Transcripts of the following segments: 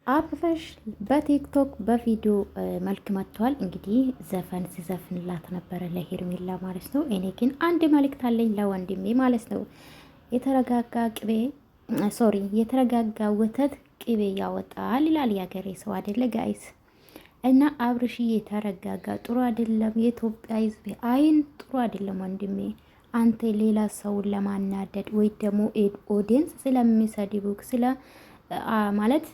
አብርሽ በቲክቶክ በቪዲዮ መልክ መጥቷል። እንግዲህ ዘፈን ሲዘፍንላት ነበረ ለሄርሜላ ማለት ነው። እኔ ግን አንድ መልእክት አለኝ ለወንድሜ ማለት ነው። የተረጋጋ ቅቤ የተረጋጋ ወተት ቅቤ ያወጣል ይላል ያገሬ ሰው አይደለ ጋይስ? እና አብርሽዬ ተረጋጋ፣ ጥሩ አይደለም። የኢትዮጵያ ሕዝብ አይን ጥሩ አይደለም ወንድሜ። አንተ ሌላ ሰውን ለማናደድ ወይ ደግሞ ኦዲየንስ ስለሚሰድቡክ ስለ ማለት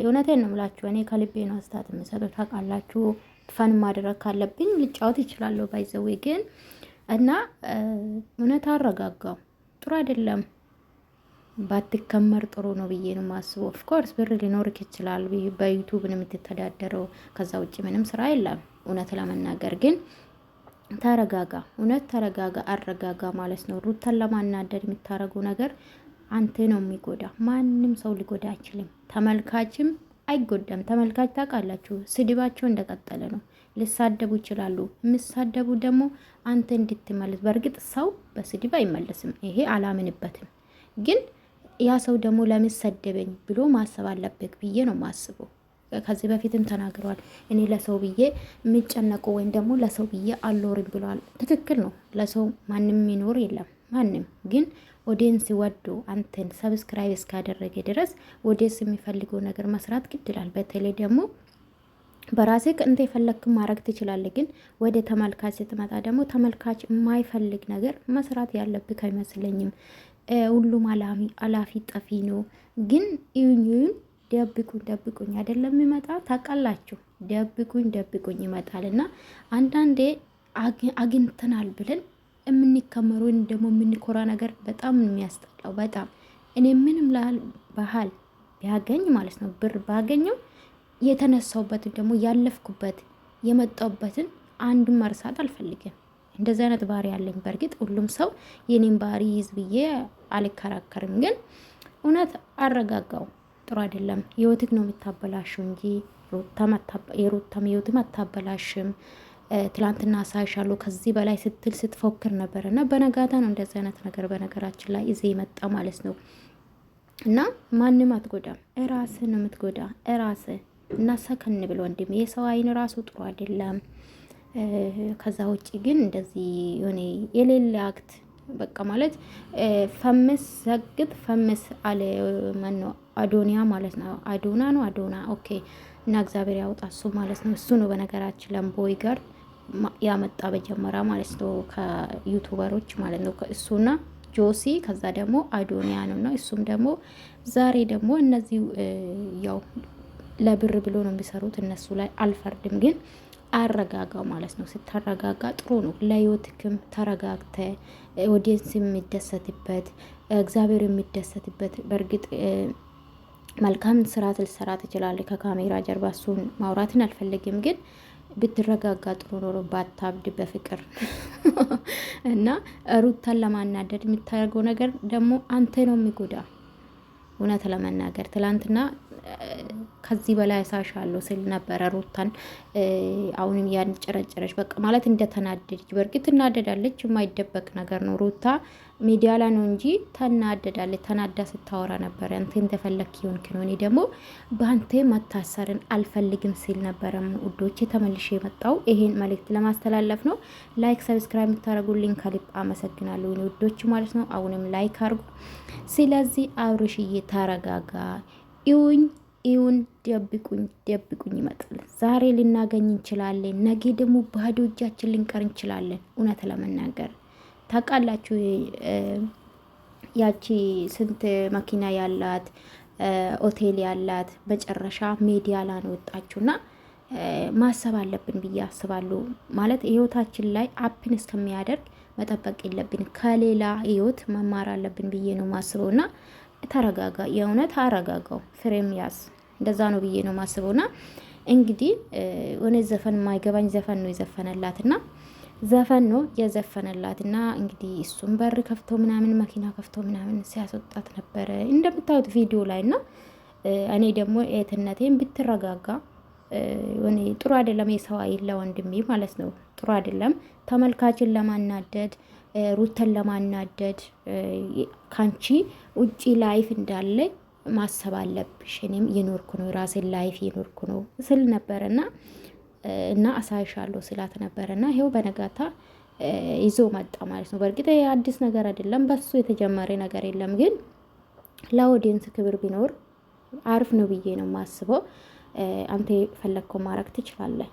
እውነቴን ነው የምላችሁ። እኔ ከልቤ ነው አስተያየት የምሰጠው ታውቃላችሁ። ፈን ማድረግ ካለብኝ ልጫወት ይችላለሁ ባይዘዌ ግን እና እውነት አረጋጋው ጥሩ አይደለም። ባትከመር ጥሩ ነው ብዬ ነው የማስበው። ኦፍኮርስ ብር ሊኖርክ ይችላል፣ በዩቱብ ነው የምትተዳደረው። ከዛ ውጭ ምንም ስራ የለም። እውነት ለመናገር ግን ተረጋጋ፣ እውነት ተረጋጋ፣ አረጋጋ ማለት ነው። ሩታን ለማናደድ የምታረገው ነገር አንተ ነው የሚጎዳ። ማንም ሰው ሊጎዳ አይችልም። ተመልካችም አይጎዳም። ተመልካች ታውቃላችሁ፣ ስድባቸው እንደቀጠለ ነው። ሊሳደቡ ይችላሉ። የሚሳደቡ ደግሞ አንተ እንድትመልስ። በእርግጥ ሰው በስድብ አይመለስም፣ ይሄ አላምንበትም። ግን ያ ሰው ደግሞ ለምን ሰደበኝ ብሎ ማሰብ አለበት ብዬ ነው ማስበው። ከዚህ በፊትም ተናግረዋል። እኔ ለሰው ብዬ የሚጨነቀው ወይም ደግሞ ለሰው ብዬ አልኖርም ብለዋል። ትክክል ነው። ለሰው ማንም የሚኖር የለም ማንም። ግን ኦዲየንስ ወዶ አንተን ሰብስክራይብ እስካደረገ ድረስ ኦዲየንስ የሚፈልገው ነገር መስራት ግድላል። በተለይ ደግሞ በራሴ እንደ የፈለክ ማድረግ ትችላለህ። ግን ወደ ተመልካች ስትመጣ ደግሞ ተመልካች የማይፈልግ ነገር መስራት ያለብህ አይመስለኝም። ሁሉም አላፊ ጠፊ ነው። ግን ይሁን ደብቁኝ አይደለም ይመጣ ታውቃላችሁ። ደብቁኝ ይመጣል። እና አንዳንዴ አግኝተናል ብለን የምንከመሩ ወይም ደግሞ የምንኮራ ነገር በጣም የሚያስጠላው። በጣም እኔ ምንም ባህል ቢያገኝ ማለት ነው ብር ባገኘው የተነሳውበትን ደግሞ ያለፍኩበት የመጣውበትን አንዱን መርሳት አልፈልግም። እንደዚህ አይነት ባህሪ ያለኝ። በእርግጥ ሁሉም ሰው የኔን ባህሪ ይዝ ብዬ አልከራከርም። ግን እውነት አረጋጋው ጥሩ አይደለም። ህይወትክ ነው የምታበላሽው እንጂ የሩታም ህይወትም አታበላሽም። ትላንትና ሳይሻሉ ከዚህ በላይ ስትል ስትፎክር ነበር እና በነጋታ ነው እንደዚህ አይነት ነገር በነገራችን ላይ እዚህ መጣ ማለት ነው። እና ማንም አትጎዳም፣ እራስህ ነው የምትጎዳ እራስህ። እና ሰከን ብሎ ወንድም የሰው አይን ራሱ ጥሩ አይደለም። ከዛ ውጭ ግን እንደዚህ የሆነ የሌለ አክት በቃ ማለት ፈምስ ሰግጥ ፈምስ አለ ማነው አዶኒያ ማለት ነው። አዶና ኦኬ። እና እግዚአብሔር ያውጣ እሱ ማለት ነው። እሱ ነው በነገራችን ለምቦይ ጋር ያመጣ በጀመራ ማለት ነው ከዩቱበሮች ማለት ነው እሱና ጆሲ ከዛ ደግሞ አዶኒያ ነው። እሱም ደግሞ ዛሬ ደግሞ እነዚህ ያው ለብር ብሎ ነው የሚሰሩት። እነሱ ላይ አልፈርድም፣ ግን አረጋጋው ማለት ነው። ስተረጋጋ ጥሩ ነው። ለህይወትክም ተረጋግተ ኦዲየንስ የሚደሰትበት እግዚአብሔር የሚደሰትበት። በእርግጥ መልካም ስራ ልትሰራ ትችላለህ ከካሜራ ጀርባ፣ እሱን ማውራትን አልፈልግም፣ ግን ብትረጋጋ ጥሩ ኖሮ ባታብድ በፍቅር እና ሩታን ለማናደድ የምታደርገው ነገር ደግሞ አንተ ነው የሚጎዳ። እውነት ለመናገር ትላንትና ከዚህ በላይ ሳሻለሁ ስል ነበረ ሩታን። አሁንም ያን ጨረጨረች በቃ ማለት እንደተናደደች። በእርግጥ ትናደዳለች፣ የማይደበቅ ነገር ነው። ሩታ ሚዲያ ላይ ነው እንጂ ተናደዳለች። ተናዳ ስታወራ ነበረ። አንተ እንደፈለክ ይሆንክ ነው፣ እኔ ደግሞ በአንተ መታሰርን አልፈልግም ሲል ነበረ። ውዶቼ ተመልሼ የመጣው ይሄን መልእክት ለማስተላለፍ ነው። ላይክ ሰብስክራይብ የምታደርጉልኝ ከልብ አመሰግናለሁ ውዶች ማለት ነው። አሁንም ላይክ አድርጉ። ስለዚህ አብርሽዬ ተረጋጋ። ይሁን ደብቁኝ ይመጣል። ዛሬ ልናገኝ እንችላለን፣ ነገ ደግሞ ባዶ እጃችን ልንቀር እንችላለን። እውነት ለመናገር ታውቃላችሁ ያቺ ስንት መኪና ያላት ሆቴል ያላት መጨረሻ ሜዲያ ላይ ነው ወጣችሁና ማሰብ አለብን ብዬ አስባለሁ። ማለት ህይወታችን ላይ አፕን እስከሚያደርግ መጠበቅ የለብን፣ ከሌላ ህይወት መማር አለብን ብዬ ነው ማስበውና ተረጋጋ። የእውነት አረጋጋው፣ ፍሬም ያዝ። እንደዛ ነው ብዬ ነው ማስበውና እንግዲህ እኔ ዘፈን ማይገባኝ ዘፈን ነው የዘፈነላትና ዘፈን ነው የዘፈነላትና እንግዲህ እሱም በር ከፍቶ ምናምን መኪና ከፍቶ ምናምን ሲያስወጣት ነበረ እንደምታዩት ቪዲዮ ላይና እኔ ደግሞ እህትነቴን ብትረጋጋ እኔ ጥሩ አይደለም። የሰው አይላ ወንድሜ ማለት ነው ጥሩ አይደለም። ተመልካችን ለማናደድ ሩተን ለማናደድ ካንቺ ውጪ ላይፍ እንዳለ ማሰብ አለብሽ፣ እኔም የኖርኩ ነው የራሴን ላይፍ የኖርኩ ነው ስል ነበረና እና አሳይሻለሁ ስላት ነበረና ይሄው በነጋታ ይዞ መጣ ማለት ነው። በእርግጥ አዲስ ነገር አይደለም፣ በሱ የተጀመረ ነገር የለም። ግን ለኦዲየንስ ክብር ቢኖር አሪፍ ነው ብዬ ነው የማስበው። አንተ ፈለግከው ማድረግ ትችላለህ።